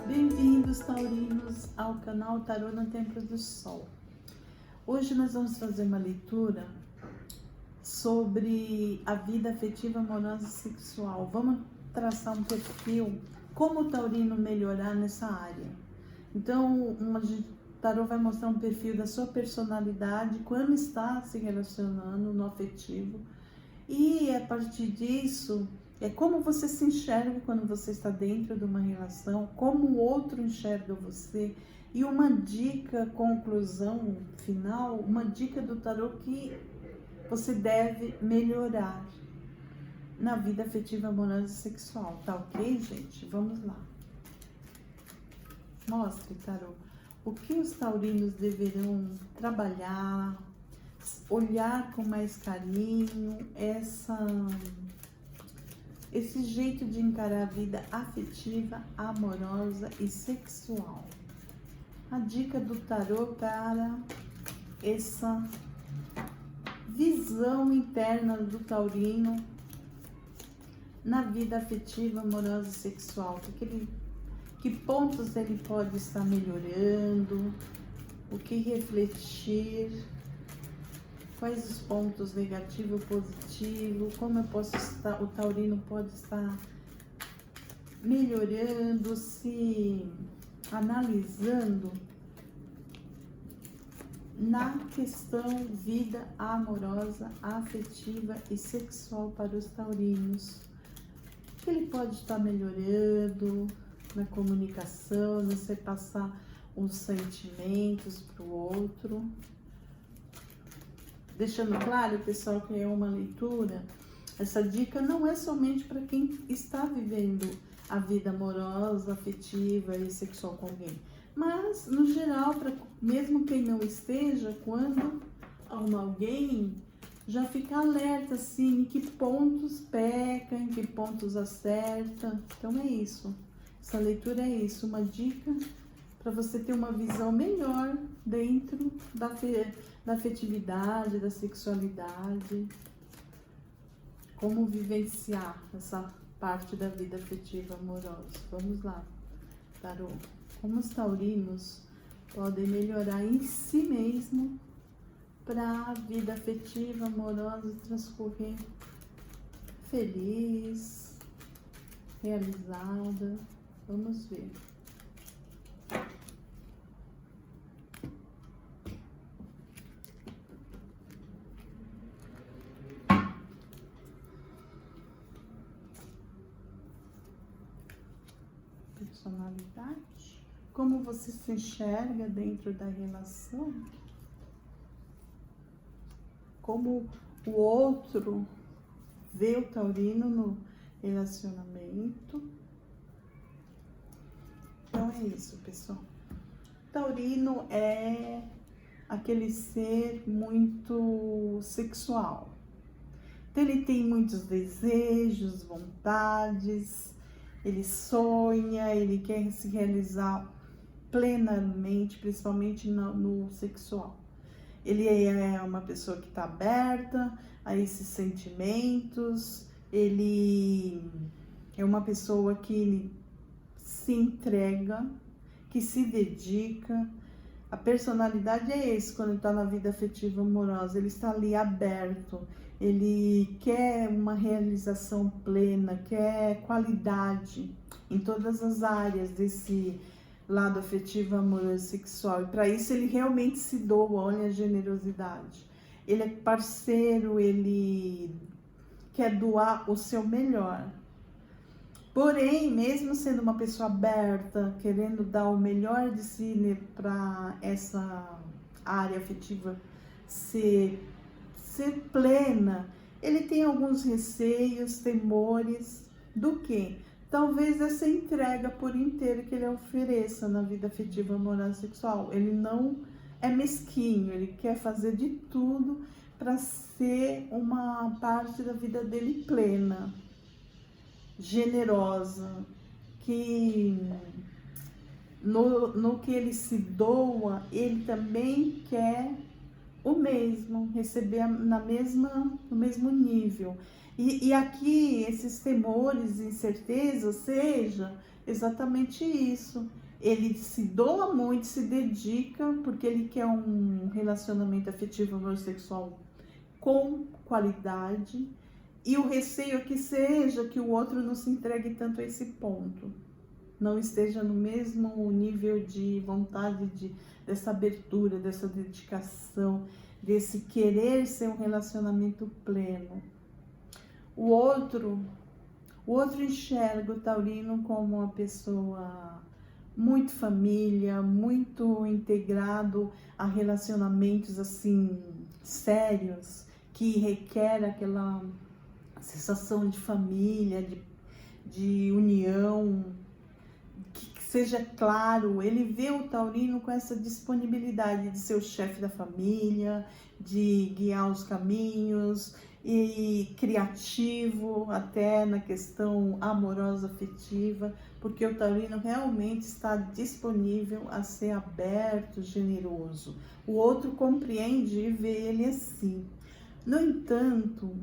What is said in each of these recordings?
Bem-vindos, taurinos, ao canal Tarô no Templo do Sol. Hoje nós vamos fazer uma leitura sobre a vida afetiva, amorosa e sexual. Vamos traçar um perfil, como o taurino melhorar nessa área. Então, o tarô vai mostrar um perfil da sua personalidade, como está se relacionando no afetivo. E a partir disso, é como você se enxerga quando você está dentro de uma relação, como o outro enxerga você. E uma dica, conclusão final, uma dica do tarô que você deve melhorar na vida afetiva, amorosa e sexual. Tá ok, gente? Vamos lá. Mostre, tarô, o que os taurinos deverão trabalhar, olhar com mais carinho, esse jeito de encarar a vida afetiva, amorosa e sexual. A dica do tarô para essa visão interna do taurino na vida afetiva, amorosa e sexual. Que pontos ele pode estar melhorando, o que refletir, quais os pontos negativo, positivo, como o taurino pode estar melhorando, se analisando na questão vida amorosa, afetiva e sexual para os taurinos. O que ele pode estar melhorando na comunicação, no você passar os sentimentos para o outro. Deixando claro, pessoal, que é uma leitura, essa dica não é somente para quem está vivendo a vida amorosa, afetiva e sexual com alguém, mas, no geral, para mesmo quem não esteja, quando alguém já fica alerta, assim, em que pontos peca, em que pontos acerta. Então, é isso. Essa leitura é isso, uma dica para você ter uma visão melhor dentro da afetividade, da sexualidade, como vivenciar essa parte da vida afetiva amorosa. Vamos lá, tarô. Como os taurinos podem melhorar em si mesmo para a vida afetiva amorosa transcorrer feliz, realizada. Vamos ver. Personalidade, como você se enxerga dentro da relação, como o outro vê o taurino no relacionamento. Então é isso, pessoal. Taurino é aquele ser muito sexual. Então ele tem muitos desejos, vontades. Ele sonha, ele quer se realizar plenamente, principalmente no sexual. Ele é uma pessoa que está aberta a esses sentimentos, ele é uma pessoa que se entrega, que se dedica. A personalidade é esse, quando está na vida afetiva amorosa, ele está ali aberto. Ele quer uma realização plena, quer qualidade em todas as áreas desse lado afetivo, amoroso e sexual. E para isso ele realmente se doa, olha a generosidade. Ele é parceiro, ele quer doar o seu melhor. Porém, mesmo sendo uma pessoa aberta, querendo dar o melhor de si para essa área afetiva ser plena, ele tem alguns receios, temores do que? Talvez essa entrega por inteiro que ele ofereça na vida afetiva, amorosa e sexual. Ele não é mesquinho, ele quer fazer de tudo para ser uma parte da vida dele plena, generosa, que no que ele se doa, ele também quer o mesmo, receber no mesmo nível. E aqui, esses temores e incertezas, seja exatamente isso. Ele se doa muito, se dedica, porque ele quer um relacionamento afetivo homossexual com qualidade. E o receio é que seja que o outro não se entregue tanto a esse ponto. Não esteja no mesmo nível de vontade dessa abertura, dessa dedicação, desse querer ser um relacionamento pleno. O outro enxerga o taurino como uma pessoa muito família, muito integrado a relacionamentos assim sérios, que requer aquela sensação de família, de união, que seja claro. Ele vê o taurino com essa disponibilidade de ser o chefe da família, de guiar os caminhos, e criativo até na questão amorosa afetiva, porque o taurino realmente está disponível a ser aberto, generoso. O outro compreende e vê ele assim. No entanto,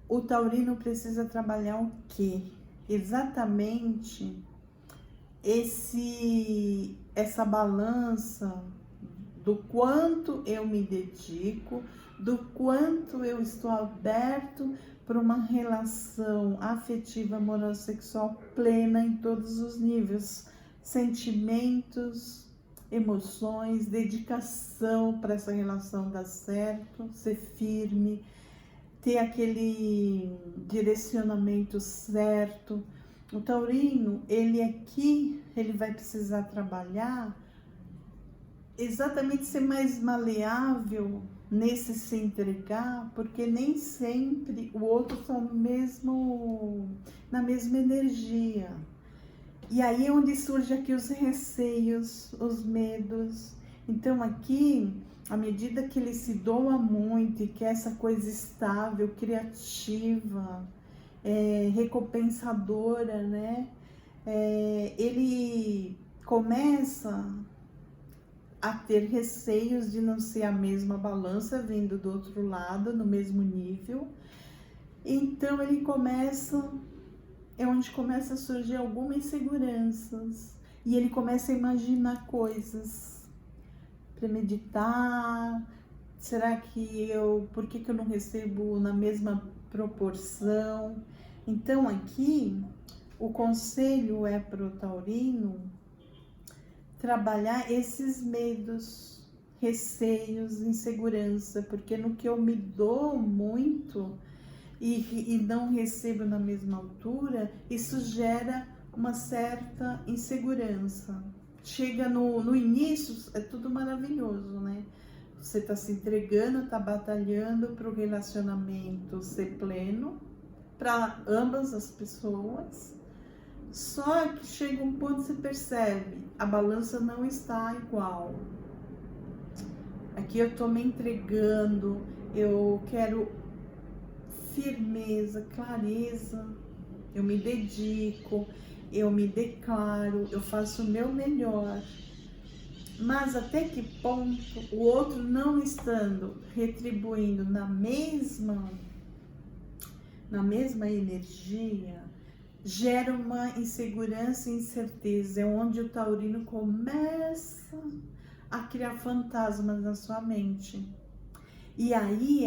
o taurino precisa trabalhar o quê? Exatamente essa balança do quanto eu me dedico, do quanto eu estou aberto para uma relação afetiva, amorosa, sexual plena em todos os níveis, sentimentos, emoções, dedicação para essa relação dar certo, ser firme, ter aquele direcionamento certo. O taurino, ele aqui, ele vai precisar trabalhar exatamente ser mais maleável nesse se entregar, porque nem sempre o outro está na mesma energia. E aí é onde surge aqui os receios, os medos. Então aqui, à medida que ele se doa muito e quer essa coisa estável, criativa, recompensadora, né? Ele começa a ter receios de não ser a mesma balança vindo do outro lado, no mesmo nível. Então ele é onde começa a surgir algumas inseguranças. E ele começa a imaginar coisas, premeditar. Será que por que eu não recebo na mesma proporção? Então aqui, o conselho é para o taurino trabalhar esses medos, receios, insegurança, porque no que eu me dou muito e não recebo na mesma altura, isso gera uma certa insegurança. Chega no início, é tudo maravilhoso, né? Você está se entregando, está batalhando para o relacionamento ser pleno, para ambas as pessoas. Só que chega um ponto que você percebe, a balança não está igual. Aqui eu estou me entregando, eu quero firmeza, clareza, eu me dedico, eu me declaro, eu faço o meu melhor. Mas até que ponto o outro não estando retribuindo na mesma energia, gera uma insegurança e incerteza. É onde o taurino começa a criar fantasmas na sua mente. E aí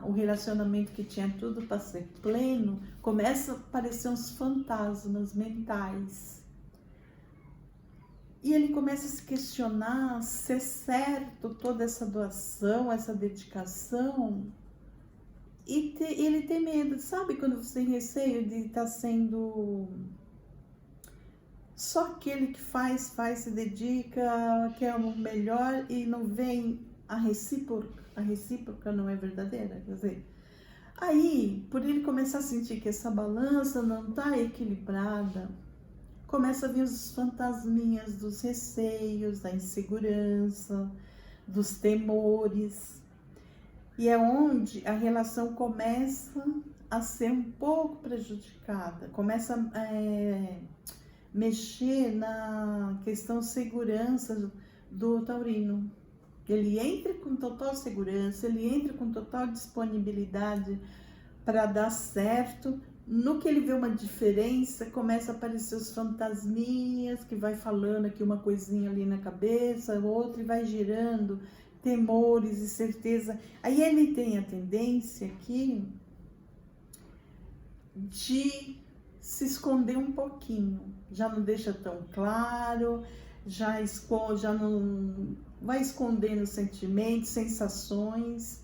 o relacionamento que tinha tudo para ser pleno, começa a aparecer uns fantasmas mentais. E ele começa a se questionar se é certo toda essa doação, essa dedicação. E ele tem medo, sabe quando você tem receio de estar sendo só aquele que faz, se dedica, quer o melhor e não vem a recíproca não é verdadeira, quer dizer. Aí, por ele começar a sentir que essa balança não está equilibrada, começa a vir os fantasminhas dos receios, da insegurança, dos temores. E é onde a relação começa a ser um pouco prejudicada, começa a mexer na questão segurança do taurino. Ele entra com total segurança, ele entra com total disponibilidade para dar certo, no que ele vê uma diferença, começa a aparecer os fantasminhas, que vai falando aqui uma coisinha ali na cabeça, outra, e vai girando temores e certeza. Aí ele tem a tendência aqui de se esconder um pouquinho, já não deixa tão claro, já não vai escondendo sentimentos, sensações,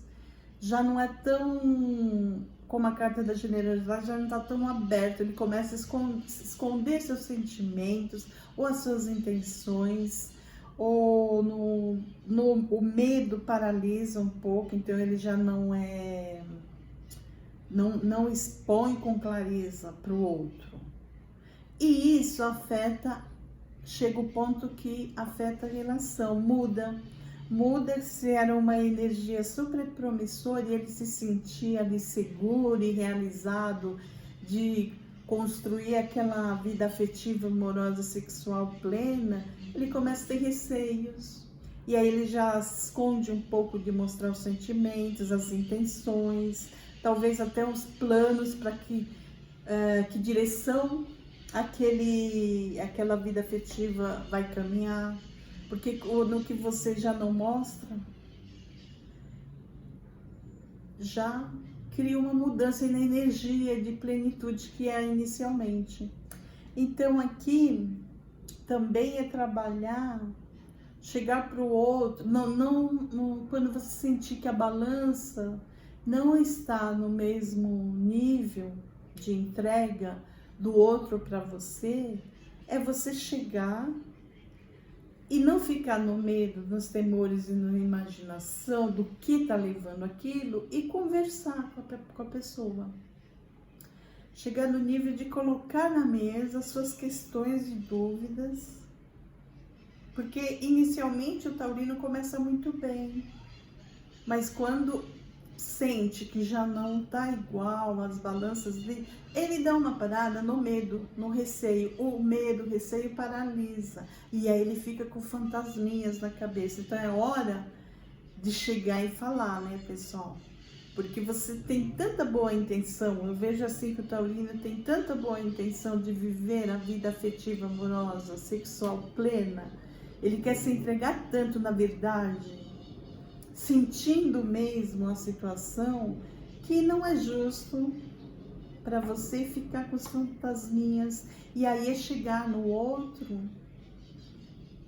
já não é tão, como a carta da generosidade, já não está tão aberto, ele começa a esconder seus sentimentos ou as suas intenções, ou o medo paralisa um pouco, então ele já não expõe com clareza para o outro. E isso chega o ponto que afeta a relação, muda se era uma energia super promissora e ele se sentia ali seguro e realizado de construir aquela vida afetiva, amorosa, sexual plena, ele começa a ter receios. E aí ele já esconde um pouco de mostrar os sentimentos, as intenções, talvez até uns planos para que direção aquela vida afetiva vai caminhar. Porque no que você já não mostra, já cria uma mudança na energia de plenitude que é inicialmente. Então aqui também é trabalhar, chegar para o outro, quando você sentir que a balança não está no mesmo nível de entrega do outro para você, é você chegar e não ficar no medo, nos temores e na imaginação do que está levando aquilo e conversar com a pessoa. Chegar no nível de colocar na mesa suas questões e dúvidas, porque inicialmente o taurino começa muito bem, mas quando sente que já não está igual as balanças dele, ele dá uma parada no medo, no receio. O medo, o receio paralisa e aí ele fica com fantasminhas na cabeça. Então é hora de chegar e falar, né, pessoal? Porque você tem tanta boa intenção, eu vejo assim que o taurino tem tanta boa intenção de viver a vida afetiva, amorosa, sexual plena. Ele quer se entregar tanto na verdade, sentindo mesmo a situação, que não é justo para você ficar com os fantasminhas e aí é chegar no outro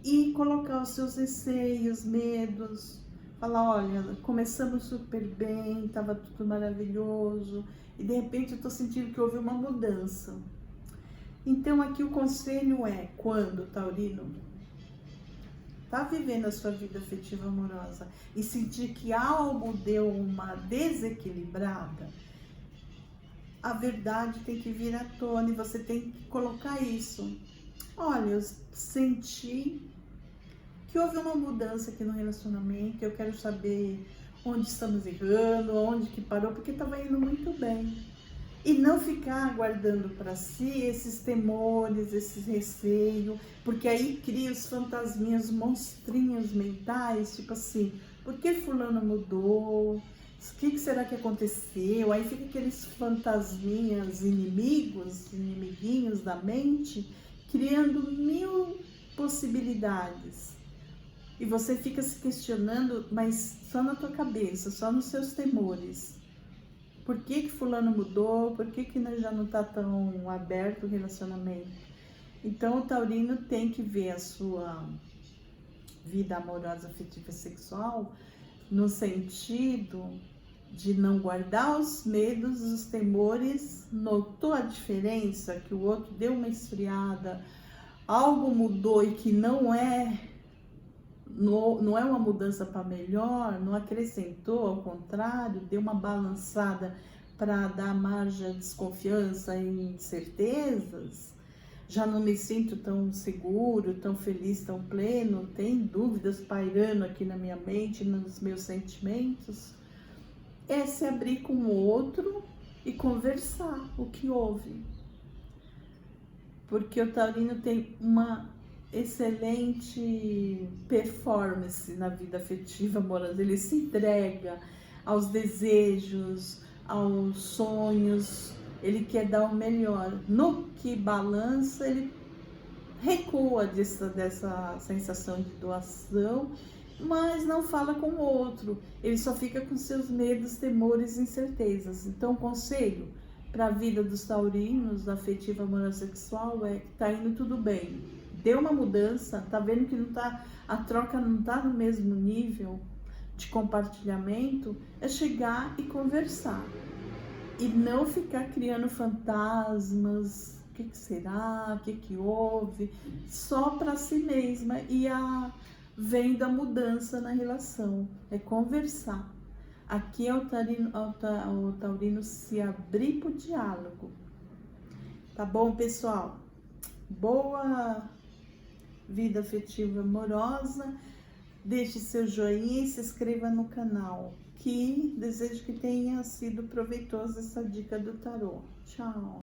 e colocar os seus receios, medos, falar, olha, começamos super bem, estava tudo maravilhoso e de repente eu estou sentindo que houve uma mudança. Então aqui o conselho é, quando, taurino, está vivendo a sua vida afetiva amorosa e sentir que algo deu uma desequilibrada, a verdade tem que vir à tona e você tem que colocar isso. Olha, eu senti que houve uma mudança aqui no relacionamento, eu quero saber onde estamos errando, onde que parou, porque estava indo muito bem. E não ficar guardando para si esses temores, esses receios, porque aí cria os fantasminhas, monstrinhos mentais, tipo assim, por que fulano mudou? O que será que aconteceu? Aí fica aqueles fantasminhas inimiguinhos da mente, criando 1000 possibilidades. E você fica se questionando, mas só na tua cabeça, só nos seus temores. Por que fulano mudou? Por que já não está tão aberto o relacionamento? Então o taurino tem que ver a sua vida amorosa, afetiva e sexual no sentido de não guardar os medos, os temores, notou a diferença, que o outro deu uma esfriada, algo mudou e que não é uma mudança para melhor, não acrescentou, ao contrário, deu uma balançada para dar margem à desconfiança e incertezas, já não me sinto tão seguro, tão feliz, tão pleno, tem dúvidas pairando aqui na minha mente, nos meus sentimentos, é se abrir com o outro e conversar o que houve. Porque o taurino tem uma excelente performance na vida afetiva amorosa, ele se entrega aos desejos, aos sonhos, ele quer dar o melhor. No que balança, ele recua dessa sensação de doação, mas não fala com o outro. Ele só fica com seus medos, temores e incertezas. Então, o conselho para a vida dos taurinos, afetiva, amorosa, sexual, é que tá indo tudo bem. Deu uma mudança, tá vendo que não tá, a troca não tá no mesmo nível de compartilhamento, é chegar e conversar. E não ficar criando fantasmas, o que será, o que houve, só para si mesma. E vem da mudança na relação, é conversar. Aqui é o taurino se abrir para o diálogo. Tá bom, pessoal? Boa vida afetiva amorosa. Deixe seu joinha e se inscreva no canal. Que desejo que tenha sido proveitosa essa dica do tarô. Tchau!